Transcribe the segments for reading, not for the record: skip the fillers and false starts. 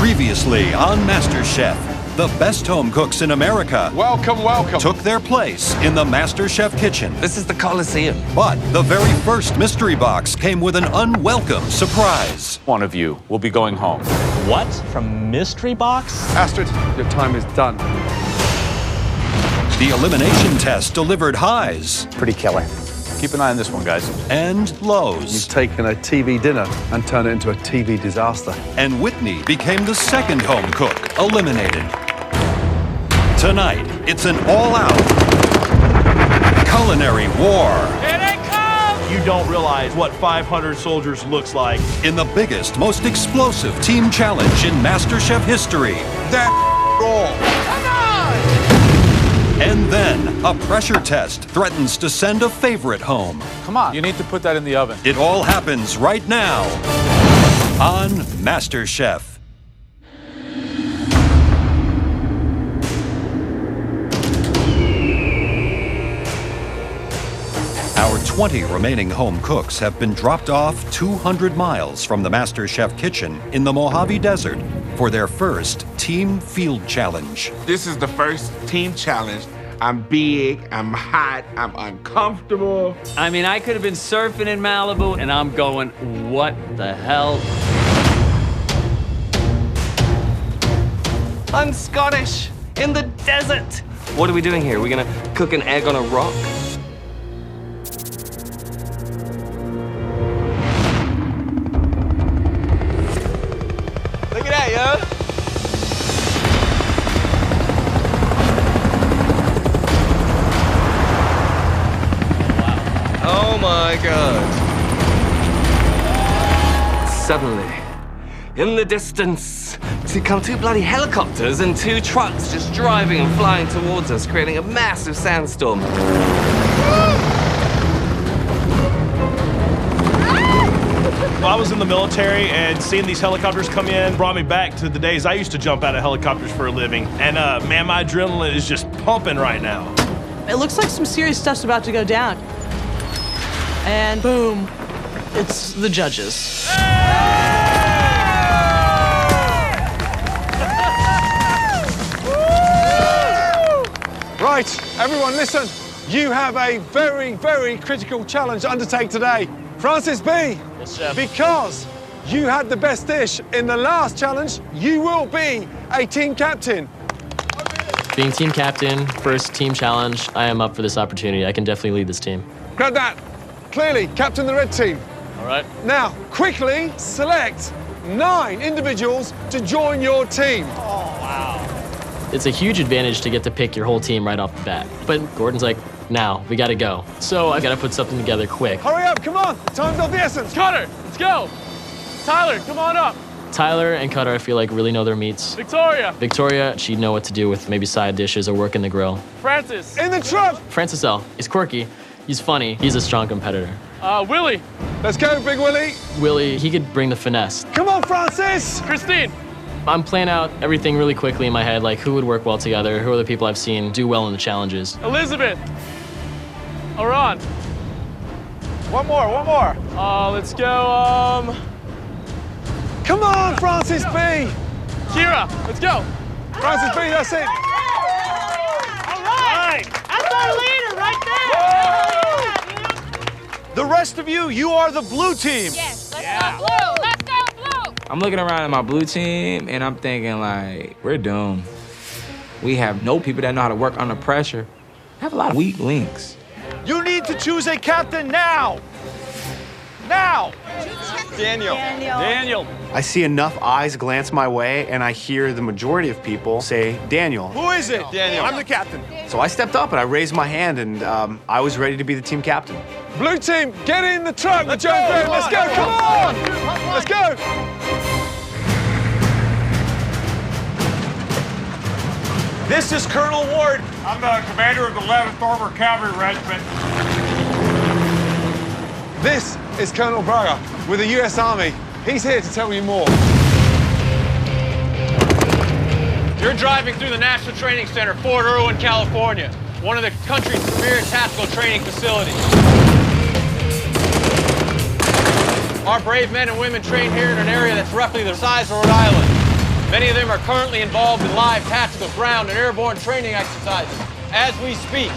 Previously on MasterChef, the best home cooks in America welcome took their place in the MasterChef kitchen. This is the Coliseum. But the very first mystery box came with an unwelcome surprise. One of you will be going home. What? From mystery box? Astrid, your time is done. The elimination test delivered highs Pretty killer. Keep an eye on this one, guys. and lows. You've taken a TV dinner and turned it into a TV disaster. And Whitney became the second home cook eliminated. Tonight, it's an all-out culinary war. Here they come! You don't realize what 500 soldiers looks like. In the biggest, most explosive team challenge in MasterChef history. That all. And then, a pressure test threatens to send a favorite home. Come on. You need to put that in the oven. It all happens right now on MasterChef. Our 20 remaining home cooks have been dropped off 200 miles from the MasterChef kitchen in the Mojave Desert for their first team field challenge. This is the first team challenge. I'm big, I'm hot, I'm uncomfortable. I mean, I could have been surfing in Malibu, and I'm going, what the hell? I'm Scottish, in the desert. What are we doing here? Are we gonna cook an egg on a rock? Look at that, yo. Oh my God. Suddenly, in the distance, come two bloody helicopters and two trucks just driving and flying towards us, creating a massive sandstorm. Well, I was in the military, and seeing these helicopters come in brought me back to the days I used to jump out of helicopters for a living. And man, my adrenaline is just pumping right now. It looks like some serious stuff's about to go down. And boom, it's the judges. Right, everyone listen. You have a very, very critical challenge to undertake today. Francis B. Yes, chef. Because you had the best dish in the last challenge, you will be a team captain. Being team captain, first team challenge, I am up for this opportunity. I can definitely lead this team. Grab that. Clearly, captain the red team. All right. Now, quickly select 9 individuals to join your team. It's a huge advantage to get to pick your whole team right off the bat. But Gordon's like, now, we gotta go. So I gotta put something together quick. Hurry up, come on. Time's of the essence. Cutter, let's go. Tyler, come on up. Tyler and Cutter, I feel like, really know their meats. Victoria. Victoria, she'd know what to do with maybe side dishes or working the grill. Francis. In the truck. Francis L. He's quirky. He's funny. He's a strong competitor. Willie. Let's go, Big Willie. Willie, he could bring the finesse. Come on, Francis. Christine. I'm playing out everything really quickly in my head, like who would work well together, who are the people I've seen do well in the challenges. Elizabeth. Aron. One more. Let's go, Come on, Francis B. Kira, let's go. Francis B, that's it. All right. That's our leader right there. The rest of you are the blue team. Yes, let's go blue. Let's go blue. I'm looking around at my blue team, and I'm thinking, like, we're doomed. We have no people that know how to work under pressure. We have a lot of weak links. You need to choose a captain now. Now. Daniel. I see enough eyes glance my way, and I hear the majority of people say Daniel. Who is it? Daniel. I'm the captain. So I stepped up and I raised my hand, and I was ready to be the team captain. Blue team, get in the truck with John Graham. Let's go, come on. Let's go. This is Colonel Ward. I'm the commander of the 11th Armored Cavalry Regiment. This is Colonel Braga with the US Army. He's here to tell you more. You're driving through the National Training Center, Fort Irwin, California, one of the country's premier tactical training facilities. Our brave men and women train here in an area that's roughly the size of Rhode Island. Many of them are currently involved in live tactical ground and airborne training exercises as we speak.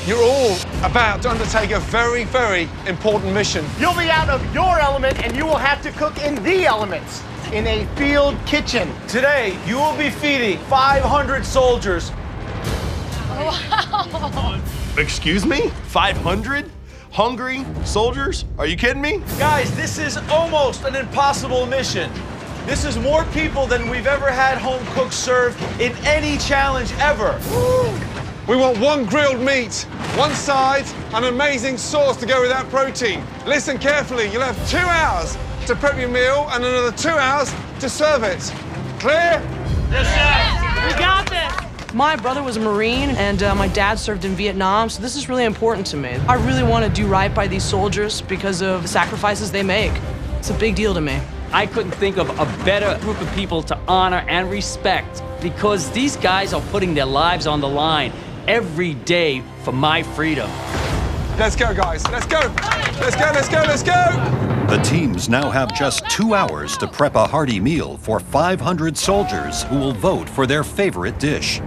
You're all about to undertake a very, very important mission. You'll be out of your element and you will have to cook in the elements in a field kitchen. Today, you will be feeding 500 soldiers. Wow. Excuse me? 500 hungry soldiers? Are you kidding me? Guys, this is almost an impossible mission. This is more people than we've ever had home cooks serve in any challenge ever. We want one grilled meat, one side, an amazing sauce to go with that protein. Listen carefully, you'll have 2 hours to prep your meal and another 2 hours to serve it. Clear? Yes, sir. We got this. My brother was a Marine and my dad served in Vietnam, so this is really important to me. I really want to do right by these soldiers because of the sacrifices they make. It's a big deal to me. I couldn't think of a better group of people to honor and respect because these guys are putting their lives on the line every day for my freedom. Let's go, guys. Let's go. Let's go, let's go, let's go. The teams now have just 2 hours to prep a hearty meal for 500 soldiers who will vote for their favorite dish.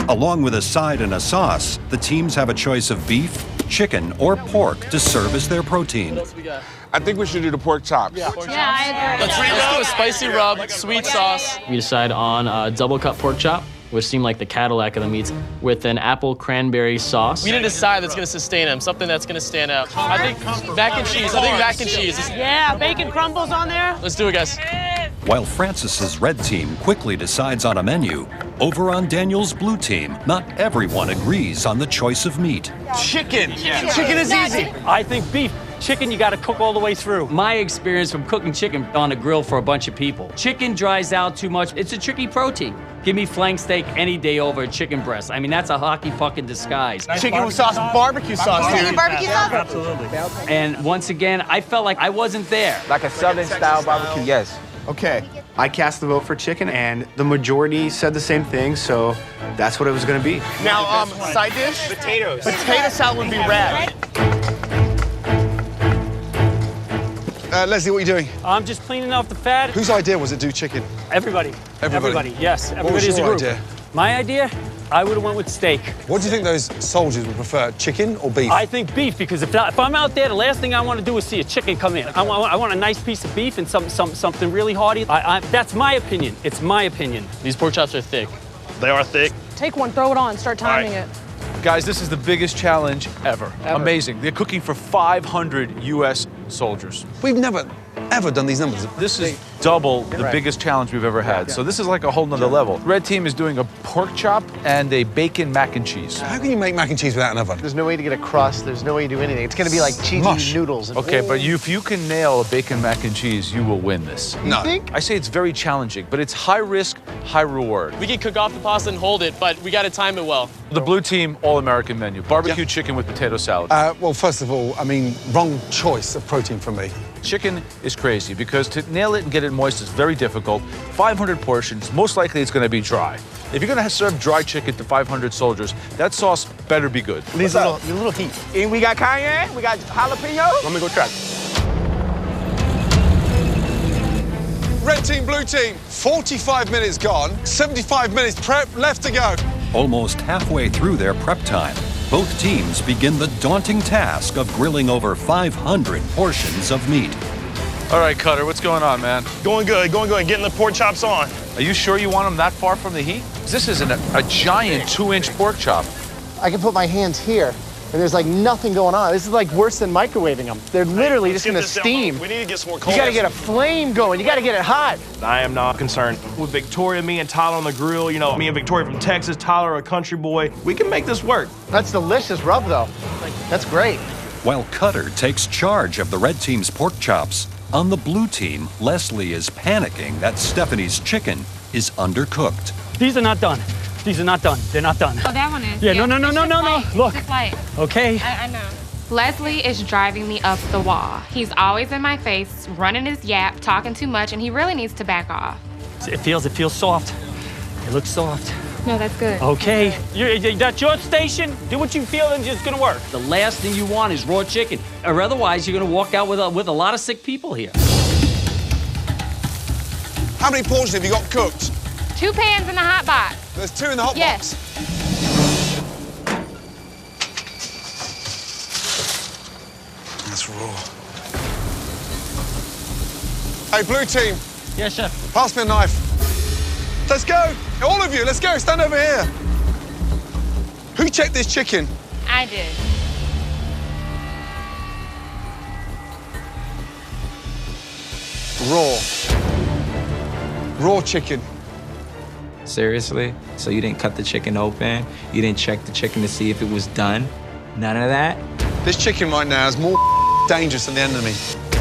Along with a side and a sauce, the teams have a choice of beef, chicken, or pork to serve as their protein. I think we should do the pork chops. Yeah, I agree. Let's do a spicy rub, sweet sauce. We decide on a double cut pork chop, which seemed like the Cadillac of the meats, with an apple cranberry sauce. We need a side that's gonna sustain him, something that's gonna stand out. I think mac and cheese. I think mac and cheese. Yeah, bacon crumbles on there. Let's do it, guys. While Francis's red team quickly decides on a menu, over on Daniel's blue team, not everyone agrees on the choice of meat. Chicken. Chicken is easy. I think beef. Chicken, you gotta cook all the way through. My experience from cooking chicken on a grill for a bunch of people. Chicken dries out too much. It's a tricky protein. Give me flank steak any day over a chicken breast. I mean, that's a hockey puck in disguise. Chicken with sauce, barbecue sauce, dude. Barbecue sauce? Absolutely. And once again, I felt like I wasn't there. Like a Southern style barbecue, yes. Okay, I cast the vote for chicken, and the majority said the same thing, so that's what it was gonna be. Now, side dish? Potatoes. Potato salad would be rad. Leslie, what are you doing? I'm just cleaning off the fat. Whose idea was it to do chicken? Everybody. Everybody? Yes. What was Everybody as a your group. idea? My idea? I would have went with steak. What do you think those soldiers would prefer, chicken or beef? I think beef, because if I'm out there, the last thing I want to do is see a chicken come in. I want a nice piece of beef and something really hearty. That's my opinion. It's my opinion. These pork chops are thick. They are thick. Take one, throw it on, start timing it. Guys, this is the biggest challenge ever. Amazing. They're cooking for 500 U.S. soldiers. We've never, ever done these numbers. This is double the biggest challenge we've ever had. So this is like a whole nother level. Red team is doing a pork chop and a bacon mac and cheese. How can you make mac and cheese without an oven? There's no way to get a crust. There's no way to do anything. It's gonna be like cheesy noodles. Okay, but if you can nail a bacon mac and cheese, you will win this. No. You think? I say it's very challenging, but it's high risk, high reward. We can cook off the pasta and hold it, but we gotta time it well. The blue team, all-American menu. Barbecue chicken with potato salad. Well, first of all, I mean, wrong choice of protein for me. Chicken is crazy because to nail it and get it moist is very difficult. 500 portions, most likely it's gonna be dry. If you're gonna serve dry chicken to 500 soldiers, that sauce better be good. Needs a little heat. And we got cayenne, we got jalapeno. Let me go try. Red team, blue team, 45 minutes gone, 75 minutes prep left to go. Almost halfway through their prep time, both teams begin the daunting task of grilling over 500 portions of meat. All right, Cutter, what's going on, man? Going good, getting the pork chops on. Are you sure you want them that far from the heat? This is a giant 2-inch pork chop. I can put my hands here, and there's like nothing going on. This is like worse than microwaving them. They're literally just gonna steam. We need to get some more coals. You gotta get a flame going. You gotta get it hot. I am not concerned. With Victoria, me and Tyler on the grill, you know, me and Victoria from Texas, Tyler a country boy, we can make this work. That's delicious rub, though. That's great. While Cutter takes charge of the red team's pork chops, on the blue team, Leslie is panicking that Stephanie's chicken is undercooked. These are not done. These are not done. They're not done. Oh, that one is. Yeah, no. Look. Just like, Okay. I know. Leslie is driving me up the wall. He's always in my face, running his yap, talking too much, and he really needs to back off. It feels soft. It looks soft. No, that's good. Okay. That's your station. Do what you feel and it's gonna work. The last thing you want is raw chicken, or otherwise you're gonna walk out with a lot of sick people here. How many portions have you got cooked? 2 pans in the hot box. There's 2 in the hot Yes. box. That's raw. Hey, blue team. Yes, chef. Pass me a knife. Let's go. All of you, let's go. Stand over here. Who checked this chicken? I did. Raw chicken. Seriously? So you didn't cut the chicken open? You didn't check the chicken to see if it was done? None of that? This chicken right now is more dangerous than the enemy.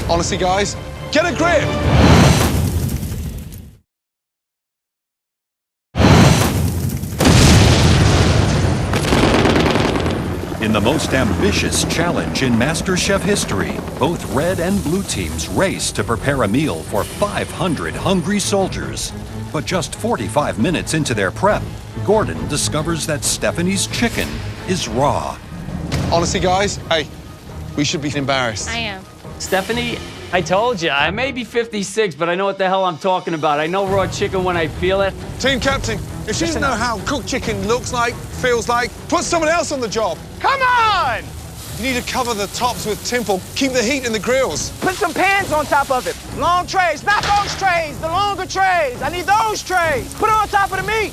Honestly, guys, get a grip. In the most ambitious challenge in MasterChef history, both red and blue teams race to prepare a meal for 500 hungry soldiers. But just 45 minutes into their prep, Gordon discovers that Stephanie's chicken is raw. Honestly, guys, hey, we should be embarrassed. I am. Stephanie, I told you, I may be 56, but I know what the hell I'm talking about. I know raw chicken when I feel it. Team captain, if she doesn't know how cooked chicken looks like, feels like, put someone else on the job. Come on! You need to cover the tops with tinsel, keep the heat in the grills. Put some pans on top of it. Long trays, not those trays, the longer trays. I need those trays. Put it on top of the meat.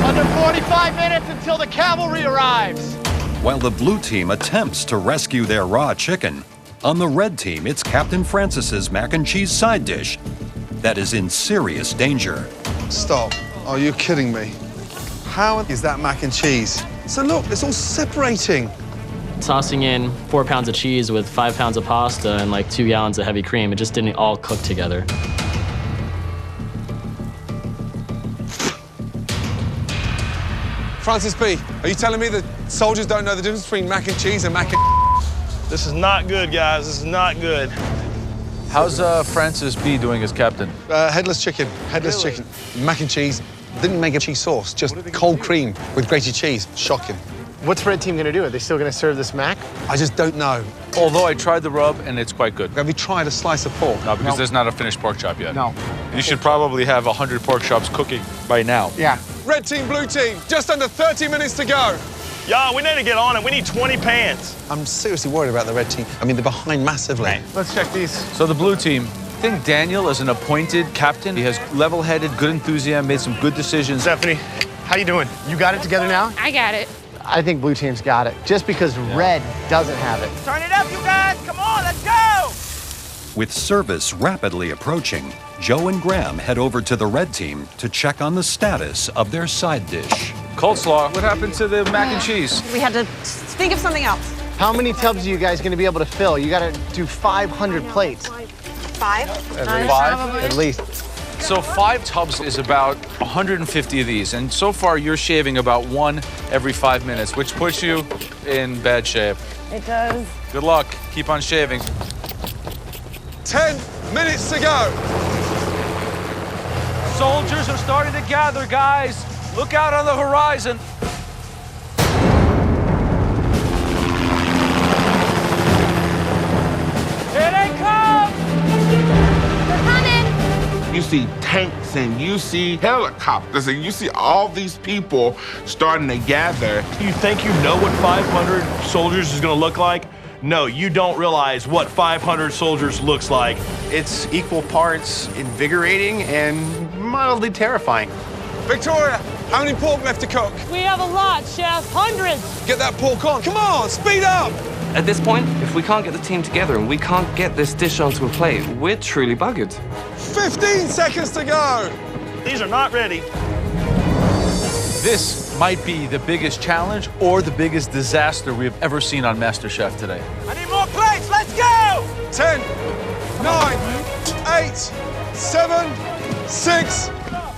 Under 45 minutes until the cavalry arrives. While the blue team attempts to rescue their raw chicken, on the red team, it's Captain Francis's mac and cheese side dish that is in serious danger. Stop. Are you kidding me? How is that mac and cheese? So look, it's all separating. Tossing in 4 pounds of cheese with 5 pounds of pasta and like 2 gallons of heavy cream, it just didn't all cook together. Francis B., are you telling me that soldiers don't know the difference between mac and cheese and mac and... This is not good, guys. This is not good. How's Francis B doing as captain? Headless chicken. Headless chicken. Mac and cheese. Didn't make a cheese sauce, just cold cream with grated cheese. Shocking. What's red team gonna do? Are they still gonna serve this mac? I just don't know. Although I tried the rub and it's quite good. Have you tried a slice of pork? No, because there's not a finished pork chop yet. No. You should probably have 100 pork chops cooking by now. Yeah. Red team, blue team, just under 30 minutes to go. Y'all, we need to get on it. We need 20 pans. I'm seriously worried about the red team. I mean, they're behind massively. Let's check these. So the blue team, I think Daniel is an appointed captain. He has level-headed, good enthusiasm, made some good decisions. Stephanie, how you doing? You got it together now? I got it. I think blue team's got it, just because red doesn't have it. Turn it up, you guys. Come on, let's go. With service rapidly approaching, Joe and Graham head over to the red team to check on the status of their side dish. Coleslaw, what happened to the mac and cheese? We had to think of something else. How many tubs are you guys gonna be able to fill? You gotta do 500 plates. 5? At least. So 5 tubs is about 150 of these, and so far you're shaving about 1 every 5 minutes, which puts you in bad shape. It does. Good luck. Keep on shaving. 10 minutes to go. Soldiers are starting to gather, guys. Look out on the horizon. Here they come. They're coming. You see tanks and you see helicopters and you see all these people starting to gather. You think you know what 500 soldiers is going to look like? No, you don't realize what 500 soldiers looks like. It's equal parts invigorating and mildly terrifying. Victoria, how many pork left to cook? We have a lot, Chef. Hundreds. Get that pork on. Come on, speed up. At this point, if we can't get the team together and we can't get this dish onto a plate, we're truly buggered. 15 seconds to go. These are not ready. This might be the biggest challenge or the biggest disaster we've ever seen on MasterChef today. I need more plates. Let's go. 10, 9, 8, 7, 6,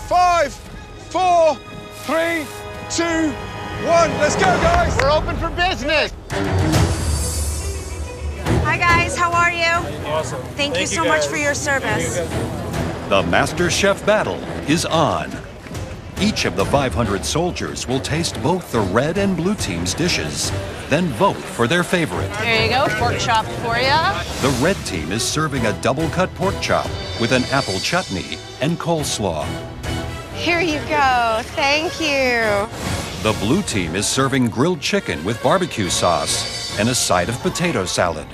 5, 4, 3, 2, 1. Let's go, guys. We're open for business. Hi, guys. How are you? Awesome. Thank you so much for your service. The MasterChef battle is on. Each of the 500 soldiers will taste both the red and blue team's dishes, then vote for their favorite. There you go, pork chop for ya. The red team is serving a double-cut pork chop with an apple chutney and coleslaw. Here you go. Thank you. The blue team is serving grilled chicken with barbecue sauce and a side of potato salad.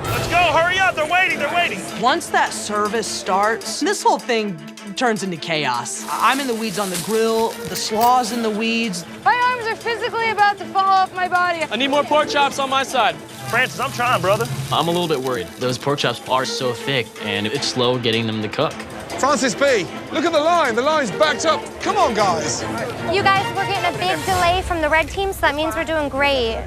Let's go, hurry up, they're waiting. Once that service starts, this whole thing turns into chaos. I'm in the weeds on the grill, the slaw's in the weeds. My arms are physically about to fall off my body. I need more pork chops on my side. Francis, I'm trying, brother. I'm a little bit worried. Those pork chops are so thick, and it's slow getting them to cook. Francis B, look at the line. The line's backed up. Come on, guys. You guys, we're getting a big delay from the red team, so that means we're doing great.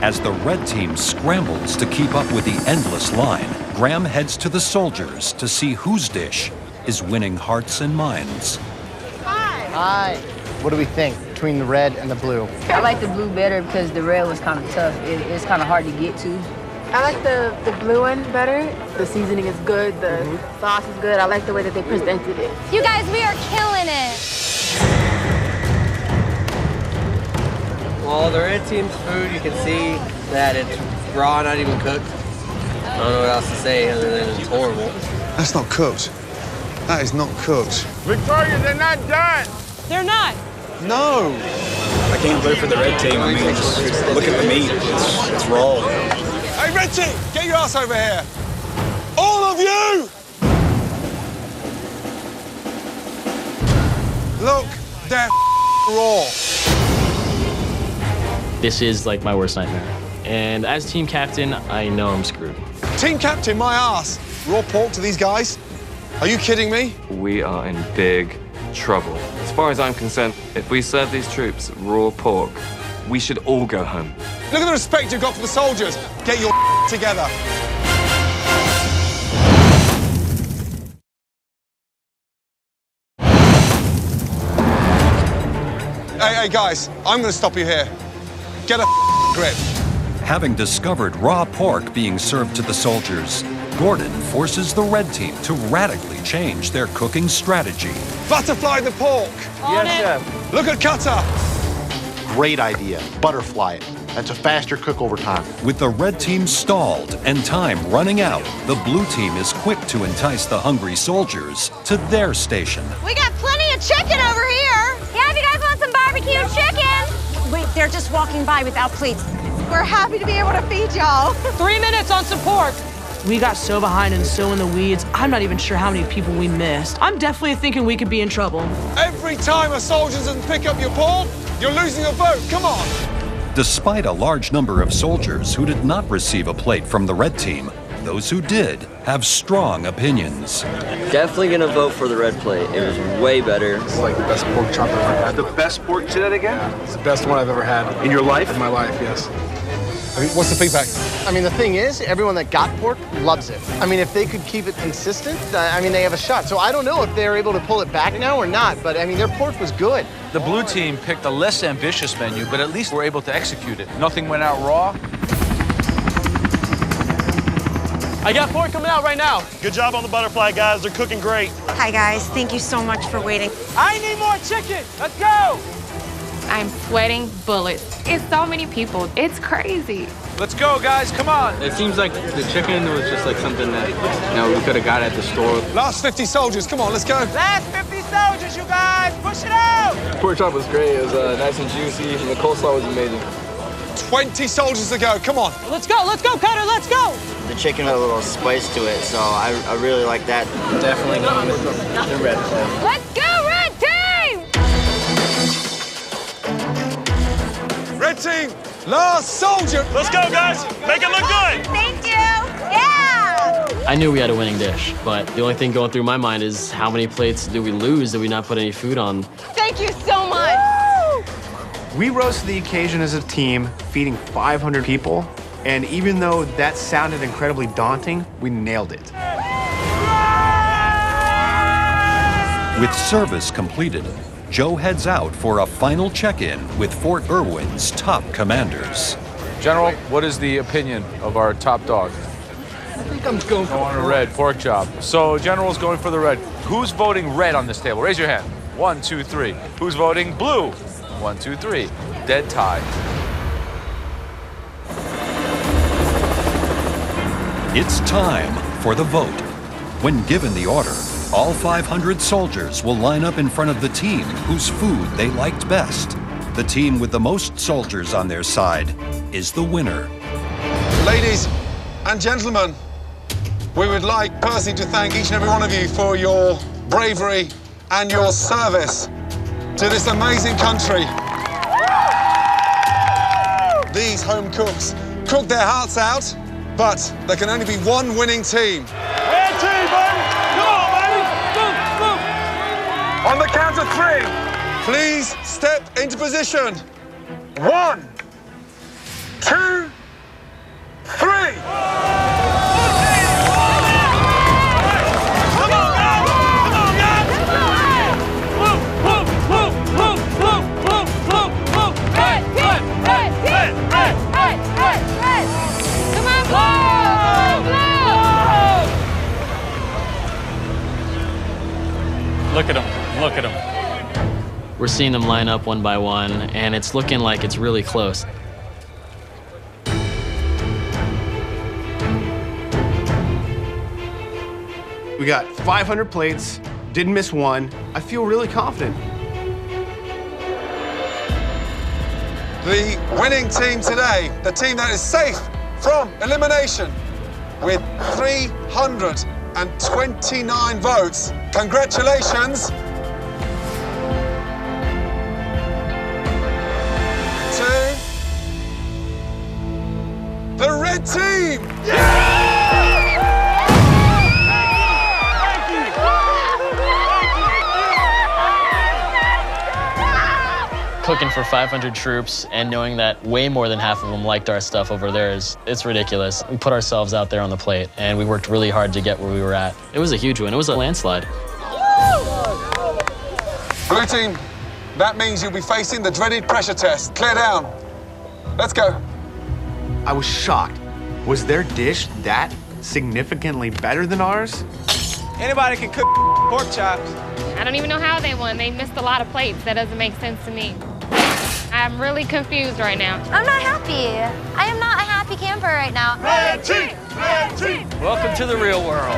As the red team scrambles to keep up with the endless line, Graham heads to the soldiers to see whose dish is winning hearts and minds. Hi. What do we think between the red and the blue? I like the blue better because the red was kind of tough. It's kind of hard to get to. I like the blue one better. The seasoning is good, the sauce is good. I like the way that they presented it. You guys, we are killing it. Well, the red team's food, you can see that it's raw, not even cooked. I don't know what else to say other than it's horrible. That's not cooked. That is not cooked. Victoria, they're not done. They're not. No. I can't vote for the red team. I mean, just look at the meat. It's raw. Hey, red team, get your ass over here. All of you! Look, they're raw. This is like my worst nightmare. And as team captain, I know I'm screwed. Team captain, my ass. Raw pork to these guys? Are you kidding me? We are in big trouble. As far as I'm concerned, if we serve these troops raw pork, we should all go home. Look at the respect you've got for the soldiers. Get your together. Hey, guys, I'm going to stop you here. Get a grip. Having discovered raw pork being served to the soldiers, Gordon forces the red team to radically change their cooking strategy. Butterfly the pork. Yes, chef. Look at Cutter. Great idea. Butterfly it. That's a faster cook over time. With the red team stalled and time running out, the blue team is quick to entice the hungry soldiers to their station. We got plenty of chicken over here. Yeah, if you guys want some barbecue chicken. Wait, they're just walking by without plates. We're happy to be able to feed y'all. 3 minutes on some pork. We got so behind and so in the weeds, I'm not even sure how many people we missed. I'm definitely thinking we could be in trouble. Every time a soldier doesn't pick up your pork, you're losing a vote. Come on. Despite a large number of soldiers who did not receive a plate from the red team, those who did have strong opinions. Definitely gonna vote for the red plate. It was way better. It's like the best pork chop I've ever had. The best pork, say that again? It's the best one I've ever had. In your life? In my life, yes. I mean, what's the feedback? I mean, the thing is, everyone that got pork loves it. I mean, if they could keep it consistent, I mean, they have a shot. So I don't know if they're able to pull it back now or not, but I mean, their pork was good. The blue team picked a less ambitious menu, but at least we're able to execute it. Nothing went out raw. I got pork coming out right now. Good job on the butterfly, guys. They're cooking great. Hi, guys. Thank you so much for waiting. I need more chicken. Let's go. I'm sweating bullets. It's so many people. It's crazy. Let's go, guys. Come on. It seems like the chicken was just like something that, we could have got at the store. Last 50 soldiers. Come on, let's go. Last 50 soldiers, you guys. Push it out. Pork chop was great. It was nice and juicy, and the coleslaw was amazing. 20 soldiers to go. Come on. Let's go, Cutter, let's go. The chicken had a little spice to it, so I really like that. Definitely going with the red plate. Let's go, red team! Red team, last soldier. Let's go, guys. Make it look good. Thank you. Yeah. I knew we had a winning dish, but the only thing going through my mind is how many plates did we lose? Did we not put any food on? Thank you so much. We rose to the occasion as a team, feeding 500 people, and even though that sounded incredibly daunting, we nailed it. With service completed, Joe heads out for a final check-in with Fort Irwin's top commanders. General, what is the opinion of our top dog? think I'm going for a red, pork chop. So General's going for the red. Who's voting red on this table? Raise your hand. 1, 2, 3. Who's voting blue? 1, 2, 3. Dead tie. It's time for the vote. When given the order, all 500 soldiers will line up in front of the team whose food they liked best. The team with the most soldiers on their side is the winner. Ladies and gentlemen, we would like personally to thank each and every one of you for your bravery and your service to this amazing country. These home cooks cook their hearts out, but there can only be one winning team. Red team, baby! Come on, baby! Move! On the count of 3, please step into position. 1, 2, 3. Look at them. Look at them. We're seeing them line up one by one, and it's looking like it's really close. We got 500 plates, didn't miss one. I feel really confident. The winning team today, the team that is safe from elimination with 329 votes. Congratulations to the red team. Cooking for 500 troops and knowing that way more than half of them liked our stuff over there it's ridiculous. We put ourselves out there on the plate and we worked really hard to get where we were at. It was a huge win. It was a landslide. Blue team, that means you'll be facing the dreaded pressure test. Clear down. Let's go. I was shocked. Was their dish that significantly better than ours? Anybody can cook pork chops. I don't even know how they won. They missed a lot of plates. That doesn't make sense to me. I'm really confused right now. I'm not happy. I am not a happy camper right now. Red team! Red team! Welcome to the real world.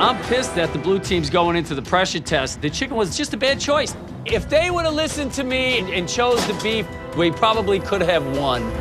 I'm pissed that the blue team's going into the pressure test. The chicken was just a bad choice. If they would have listened to me and chose the beef, we probably could have won.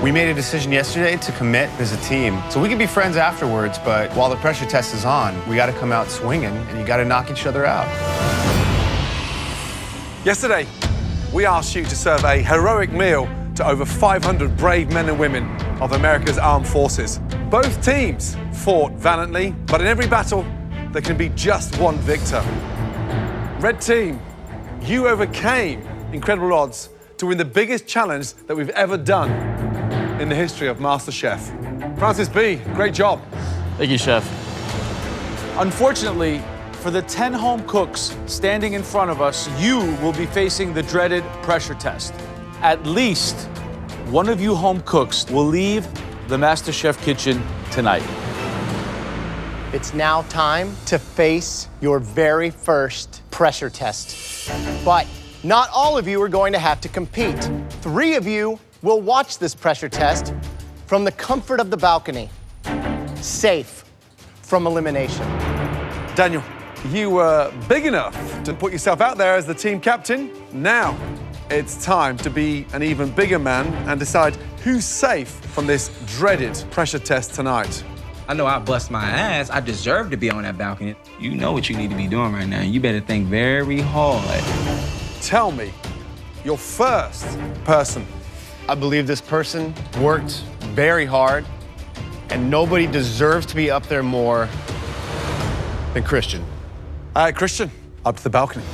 We made a decision yesterday to commit as a team. So we can be friends afterwards, but while the pressure test is on, we got to come out swinging, and you got to knock each other out. Yesterday, we asked you to serve a heroic meal to over 500 brave men and women of America's armed forces. Both teams fought valiantly, but in every battle, there can be just one victor. Red team, you overcame incredible odds to win the biggest challenge that we've ever done in the history of MasterChef. Francis B., great job. Thank you, Chef. Unfortunately, for the 10 home cooks standing in front of us, you will be facing the dreaded pressure test. At least one of you home cooks will leave the MasterChef kitchen tonight. It's now time to face your very first pressure test. But not all of you are going to have to compete. 3 of you will watch this pressure test from the comfort of the balcony, safe from elimination. Daniel, you were big enough to put yourself out there as the team captain. Now it's time to be an even bigger man and decide who's safe from this dreaded pressure test tonight. I know I bust my ass. I deserve to be on that balcony. You know what you need to be doing right now. You better think very hard. Tell me, your first person. I believe this person worked very hard, and nobody deserves to be up there more than Christian. All right, Christian, up to the balcony.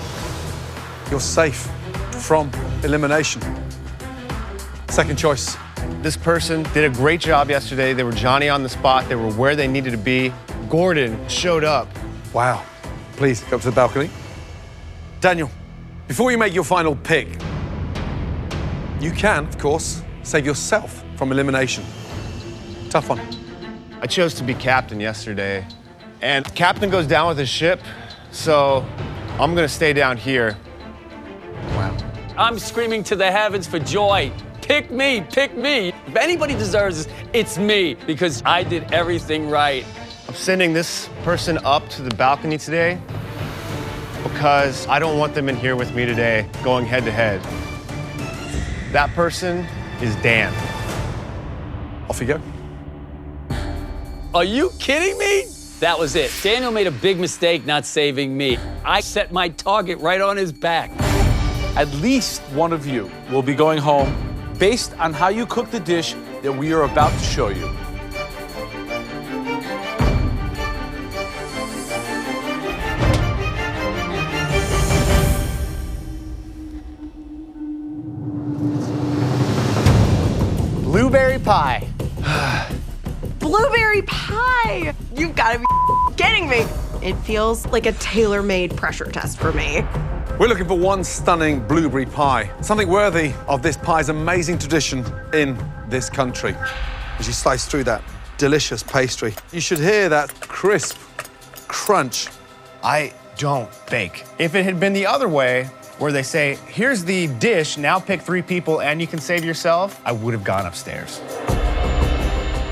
You're safe from elimination. Second choice, This person did a great job yesterday. They were Johnny on the spot. They were where they needed to be. Gordon showed up. Wow. Please, go up to the balcony. Daniel, before you make your final pick, you can, of course, save yourself from elimination. Tough one. I chose to be captain yesterday, and captain goes down with his ship, so I'm gonna stay down here. Wow. I'm screaming to the heavens for joy. Pick me, pick me. If anybody deserves this, it's me, because I did everything right. I'm sending this person up to the balcony today because I don't want them in here with me today, going head to head. That person is Dan. Off you go. Are you kidding me? That was it. Daniel made a big mistake not saving me. I set my target right on his back. At least one of you will be going home based on how you cook the dish that we are about to show you. Blueberry pie. Blueberry pie! You've got to be kidding me. It feels like a tailor-made pressure test for me. We're looking for one stunning blueberry pie, something worthy of this pie's amazing tradition in this country. As you slice through that delicious pastry, you should hear that crisp crunch. I don't bake. If it had been the other way, where they say, here's the dish, now pick 3 people and you can save yourself, I would have gone upstairs.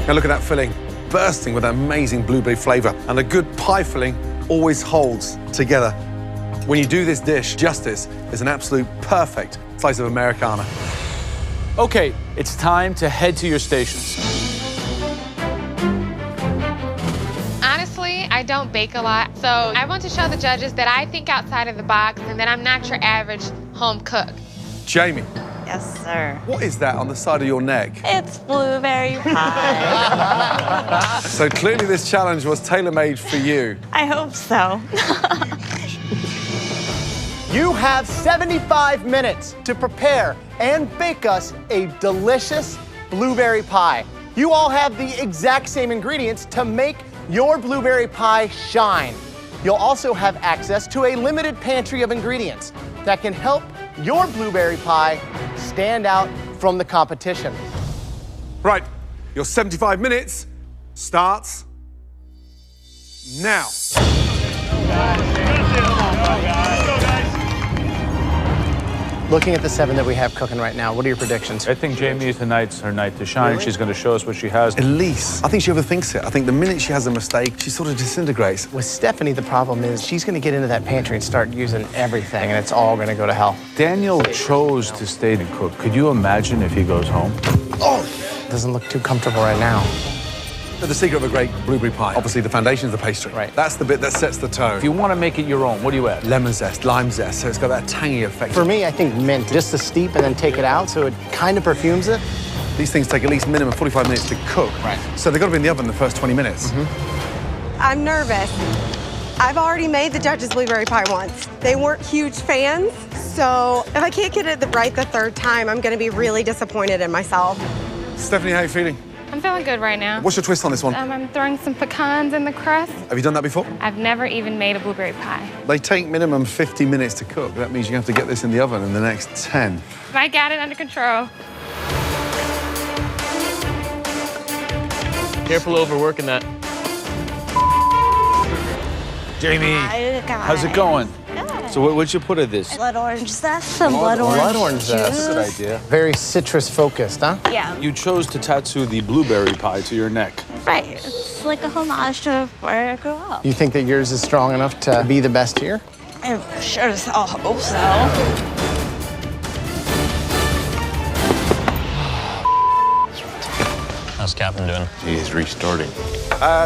Now look at that filling, bursting with amazing blueberry flavor. And a good pie filling always holds together. When you do this dish justice, it's an absolute perfect slice of Americana. Okay, it's time to head to your stations. Honestly, I don't bake a lot, so I want to show the judges that I think outside of the box and that I'm not your average home cook. Jamie. Yes, sir. What is that on the side of your neck? It's blueberry pie. So clearly this challenge was tailor-made for you. I hope so. You have 75 minutes to prepare and bake us a delicious blueberry pie. You all have the exact same ingredients to make your blueberry pie shine. You'll also have access to a limited pantry of ingredients that can help your blueberry pie stand out from the competition. Right, your 75 minutes starts now. Looking at the 7 that we have cooking right now, what are your predictions? I think Jamie, tonight's her night to shine. Really? She's going to show us what she has. Elise, I think she overthinks it. I think the minute she has a mistake, she sort of disintegrates. With Stephanie, the problem is she's going to get into that pantry and start using everything, and it's all going to go to hell. Daniel chose to stay and cook. Could you imagine if he goes home? Oh, doesn't look too comfortable right now. The secret of a great blueberry pie, obviously the foundation of the pastry. Right. That's the bit that sets the tone. If you want to make it your own, what do you add? Lemon zest, lime zest, so it's got that tangy effect. For me, I think mint, just to steep and then take it out, so it kind of perfumes it. These things take at least minimum 45 minutes to cook. Right. So they've got to be in the oven the first 20 minutes. I'm nervous. I've already made the judges blueberry pie once. They weren't huge fans, so if I can't get it right the 3rd time, I'm going to be really disappointed in myself. Stephanie, how are you feeling? I'm feeling good right now. What's your twist on this one? I'm throwing some pecans in the crust. Have you done that before? I've never even made a blueberry pie. They take minimum 50 minutes to cook. That means you have to get this in the oven in the next 10. I got it under control. Careful overworking that. Jamie, how's it going? Good. So what'd you put in this? Blood orange zest, some blood orange juice. That's a good idea. Very citrus focused, huh? Yeah. You chose to tattoo the blueberry pie to your neck. Right. It's like a homage to where I grew up. You think that yours is strong enough to be the best here? I sure as hell hope so. How's Captain doing? He's restarting.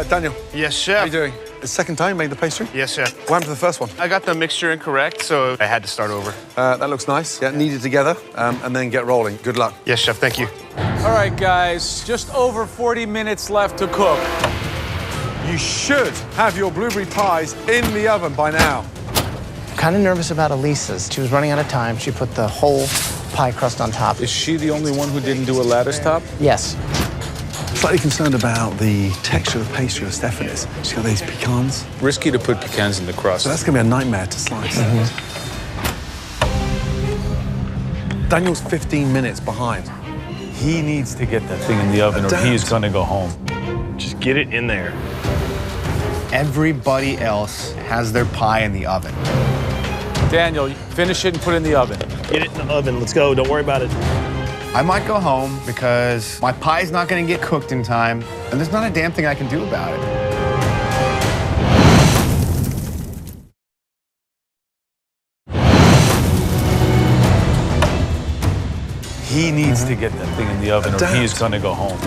Daniel. Yes, How chef. are you doing? The second time you made the pastry? Yes, chef. What happened to the first one? I got the mixture incorrect, so I had to start over. That looks nice. Get kneaded together and then get rolling. Good luck. Yes, chef, thank you. All right, guys, just over 40 minutes left to cook. You should have your blueberry pies in the oven by now. I'm kind of nervous about Elisa's. She was running out of time. She put the whole pie crust on top. Is she the only one who didn't do a lattice top? Yes. Slightly concerned about the texture of the pastry of Stephanie's. She's got these pecans. Risky to put pecans in the crust. So that's going to be a nightmare to slice. Daniel's 15 minutes behind. He needs to get that thing in the oven or he is going to go home. Just get it in there. Everybody else has their pie in the oven. Daniel, finish it and put it in the oven. Get it in the oven. Let's go. Don't worry about it. I might go home because my pie's not going to get cooked in time, and there's not a damn thing I can do about it. He needs to get that thing in the oven or he is going to go home.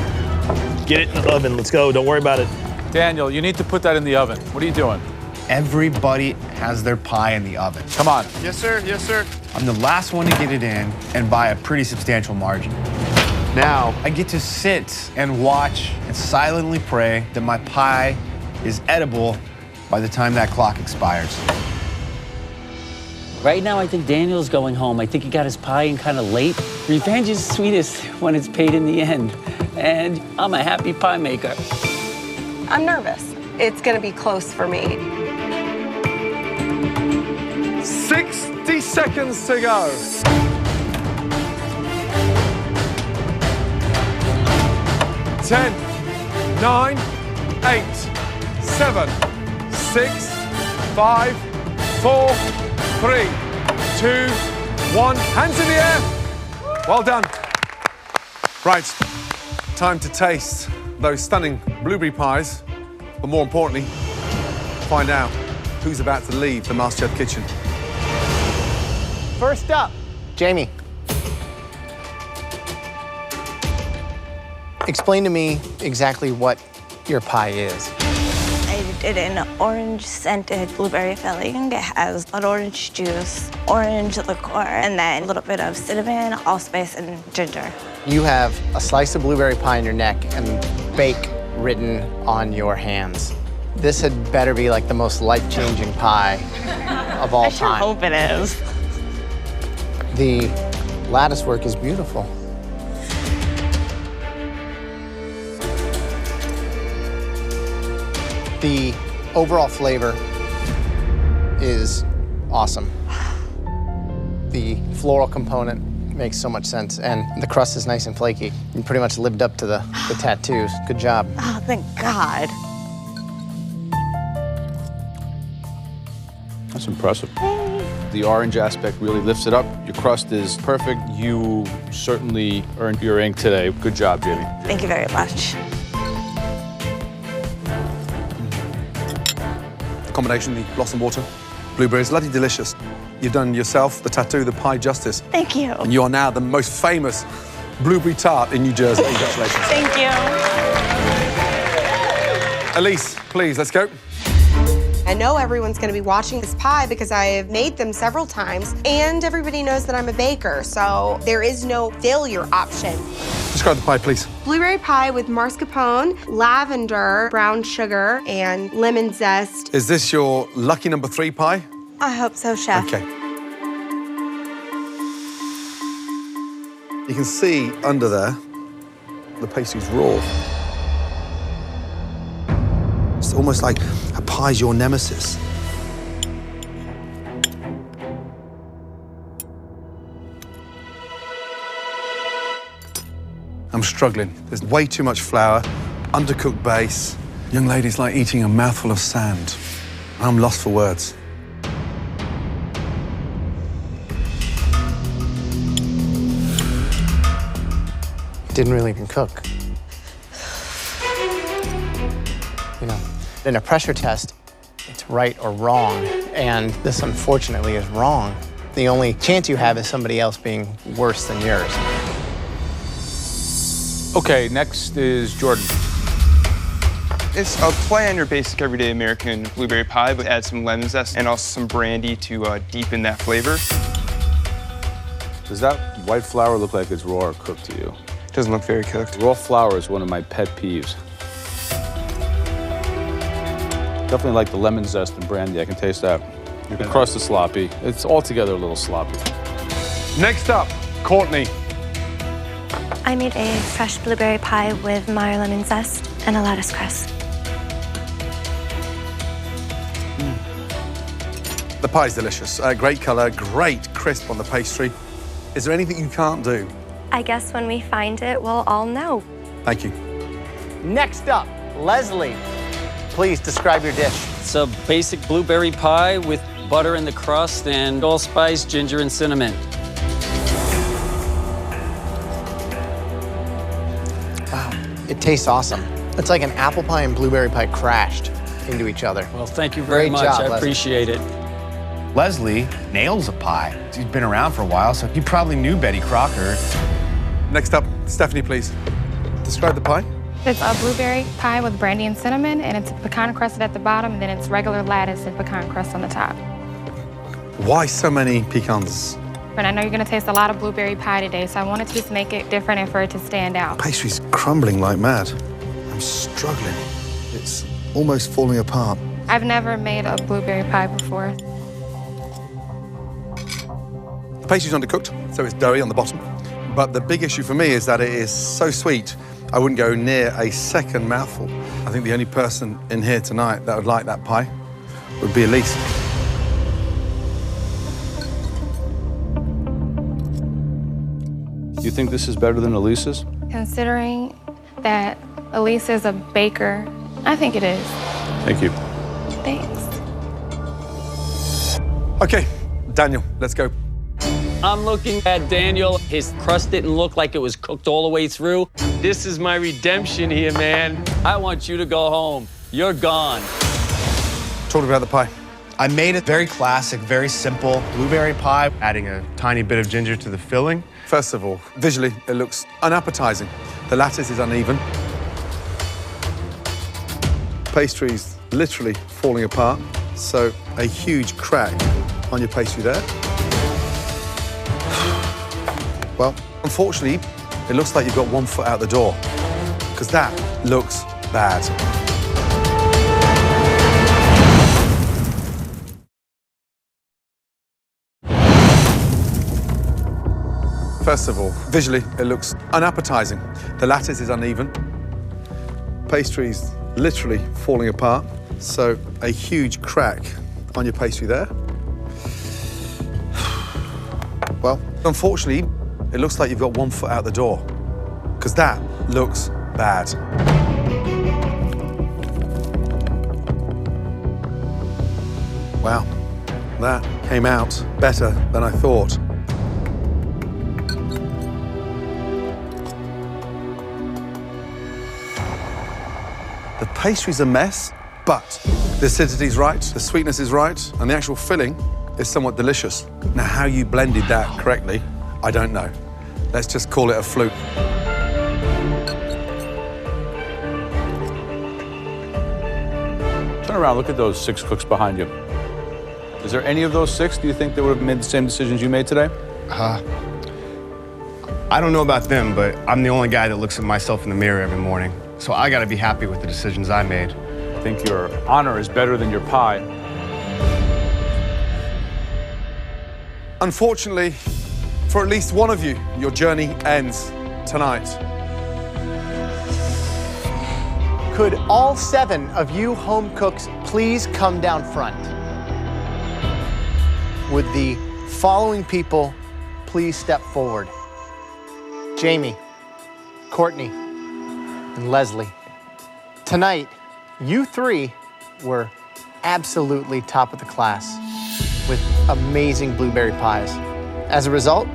Get it in the oven. Let's go. Don't worry about it. Daniel, you need to put that in the oven. What are you doing? Everybody has their pie in the oven. Come on. Yes, sir. Yes, sir. I'm the last one to get it in and by a pretty substantial margin. Now, I get to sit and watch and silently pray that my pie is edible by the time that clock expires. Right now, I think Daniel's going home. I think he got his pie in kind of late. Revenge is sweetest when it's paid in the end. And I'm a happy pie maker. I'm nervous. It's gonna be close for me. 60 seconds to go. 10, 9, 8, 7, 6, 5, 4, 3, 2, 1. Hands in the air. Well done. Right, time to taste those stunning blueberry pies, but more importantly, find out who's about to leave the MasterChef kitchen. First up, Jamie. Explain to me exactly what your pie is. I did an orange-scented blueberry filling. It has an orange juice, orange liqueur, and then a little bit of cinnamon, allspice, and ginger. You have a slice of blueberry pie in your neck and bake written on your hands. This had better be like the most life-changing pie of all time. I hope it is. The lattice work is beautiful. The overall flavor is awesome. The floral component makes so much sense, and the crust is nice and flaky. You pretty much lived up to the tattoos. Good job. Oh, thank God. That's impressive. The orange aspect really lifts it up. Your crust is perfect. You certainly earned your ink today. Good job, Jamie. Thank you very much. The combination, the blossom water, blueberries, bloody delicious. You've done yourself, the tattoo, the pie justice. Thank you. And you are now the most famous blueberry tart in New Jersey. Congratulations. Thank you. Elise, please, let's go. I know everyone's gonna be watching this pie because I have made them several times, and everybody knows that I'm a baker, so there is no failure option. Describe the pie, please. Blueberry pie with mascarpone, lavender, brown sugar, and lemon zest. Is this your lucky number 3 pie? I hope so, Chef. Okay. You can see under there, the pastry's raw. It's almost like a pie's your nemesis. I'm struggling. There's way too much flour, undercooked base. Young lady's like eating a mouthful of sand. I'm lost for words. Didn't really even cook. You know, in a pressure test, it's right or wrong, and this unfortunately is wrong. The only chance you have is somebody else being worse than yours. Okay, next is Jordan. It's a play on your basic everyday American blueberry pie, but add some lemon zest and also some brandy to deepen that flavor. Does that white flour look like it's raw or cooked to you? It doesn't look very cooked. Raw flour is one of my pet peeves. Definitely like the lemon zest and brandy. I can taste that. The crust is sloppy. It's altogether a little sloppy. Next up, Courtney. I made a fresh blueberry pie with Meyer lemon zest and a lattice crust. The pie's delicious. Great color, great crisp on the pastry. Is there anything you can't do? I guess when we find it, we'll all know. Thank you. Next up, Leslie. Please describe your dish. It's a basic blueberry pie with butter in the crust and allspice, ginger, and cinnamon. Wow, it tastes awesome. It's like an apple pie and blueberry pie crashed into each other. Well, thank you very much. Job, I Leslie. appreciate it. Leslie nails a pie. He's been around for a while, so he probably knew Betty Crocker. Next up, Stephanie, please. Describe the pie. It's a blueberry pie with brandy and cinnamon, and it's pecan crusted at the bottom, and then it's regular lattice and pecan crust on the top. Why so many pecans? And I know you're gonna taste a lot of blueberry pie today, so I wanted to just make it different and for it to stand out. Pastry's crumbling like mad. I'm struggling. It's almost falling apart. I've never made a blueberry pie before. The pastry's undercooked, so it's doughy on the bottom. But the big issue for me is that it is so sweet, I wouldn't go near a second mouthful. I think the only person in here tonight that would like that pie would be Elise. You think this is better than Elise's? Considering that Elise is a baker, I think it is. Thank you. Thanks. Okay, Daniel, let's go. I'm looking at Daniel. His crust didn't look like it was cooked all the way through. This is my redemption here, man. I want you to go home. You're gone. Talk about the pie. I made it very classic, very simple blueberry pie, adding a tiny bit of ginger to the filling. First of all, visually, it looks unappetizing. The lattice is uneven. Pastry's literally falling apart, so a huge crack on your pastry there. Well, unfortunately, it looks like you've got 1 foot out the door, because that looks bad. First of all, visually, it looks unappetizing. The lattice is uneven. Pastry's literally falling apart, so a huge crack on your pastry there. Well, unfortunately, it looks like you've got 1 foot out the door, because that looks bad. Wow, that came out better than I thought. The pastry's a mess, but the acidity's right, the sweetness is right, and the actual filling is somewhat delicious. Now, how you blended that correctly, I don't know. Let's just call it a fluke. Turn around, look at those 6 cooks behind you. Is there any of those 6, do you think, that would have made the same decisions you made today? I don't know about them, but I'm the only guy that looks at myself in the mirror every morning. So I gotta be happy with the decisions I made. I think your honor is better than your pie. Unfortunately, for at least one of you, your journey ends tonight. Could all 7 of you home cooks please come down front? Would the following people please step forward? Jamie, Courtney, and Leslie. Tonight, you 3 were absolutely top of the class with amazing blueberry pies. As a result,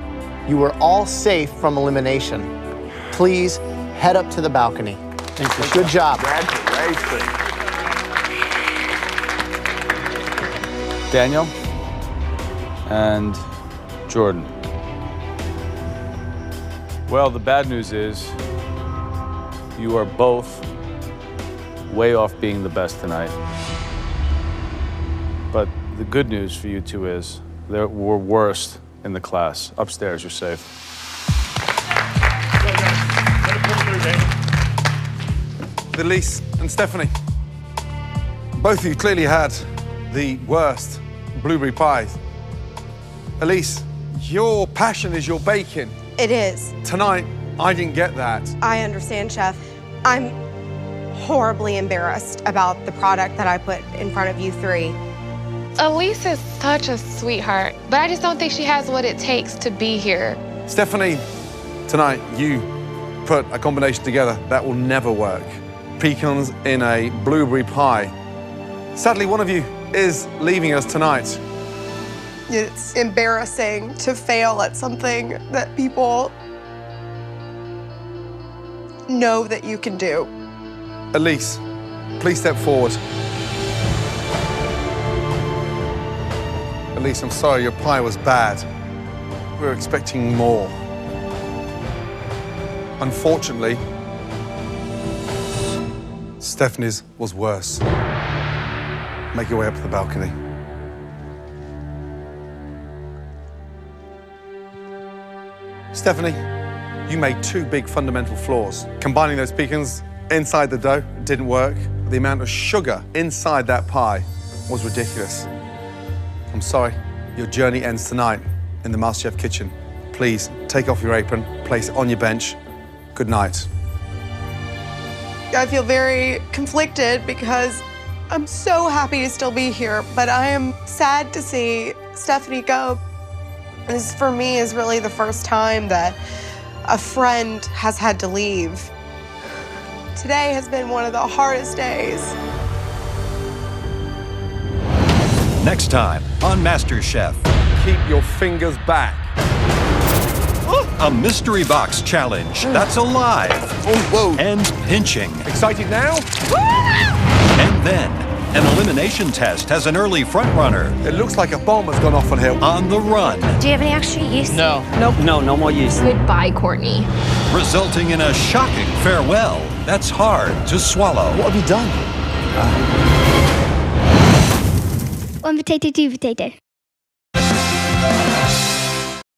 you were all safe from elimination. Please head up to the balcony. Thank you. Good job. Congratulations. Daniel and Jordan. Well, the bad news is you are both way off being the best tonight. But the good news for you two is there were worst in the class. Upstairs, you're safe. Elise and Stephanie, both of you clearly had the worst blueberry pies. Elise, Your passion is your baking. It is. Tonight, I didn't get that. I understand, Chef. I'm horribly embarrassed about the product that I put in front of you three. Elise is such a sweetheart, but I just don't think she has what it takes to be here. Stephanie, tonight you put a combination together that will never work. Pecans in a blueberry pie. Sadly, one of you is leaving us tonight. It's embarrassing to fail at something that people know that you can do. Elise, please step forward. Elise, I'm sorry, your pie was bad. We were expecting more. Unfortunately, Stephanie's was worse. Make your way up to the balcony. Stephanie, you made two big fundamental flaws. Combining those pecans inside the dough didn't work. The amount of sugar inside that pie was ridiculous. I'm sorry, your journey ends tonight in the MasterChef kitchen. Please take off your apron, place it on your bench. Good night. I feel very conflicted because I'm so happy to still be here, but I am sad to see Stephanie go. This, for me, is really the first time that a friend has had to leave. Today has been one of the hardest days. Next time on MasterChef. Keep your fingers back. A mystery box challenge that's alive and pinching. Excited now? And then an elimination test has an early front runner. It looks like a bomb has gone off on here. On the run. Do you have any extra yeast? No. Nope. No more yeast. Goodbye, Courtney. Resulting in a shocking farewell that's hard to swallow. What have you done? One potato, two potato.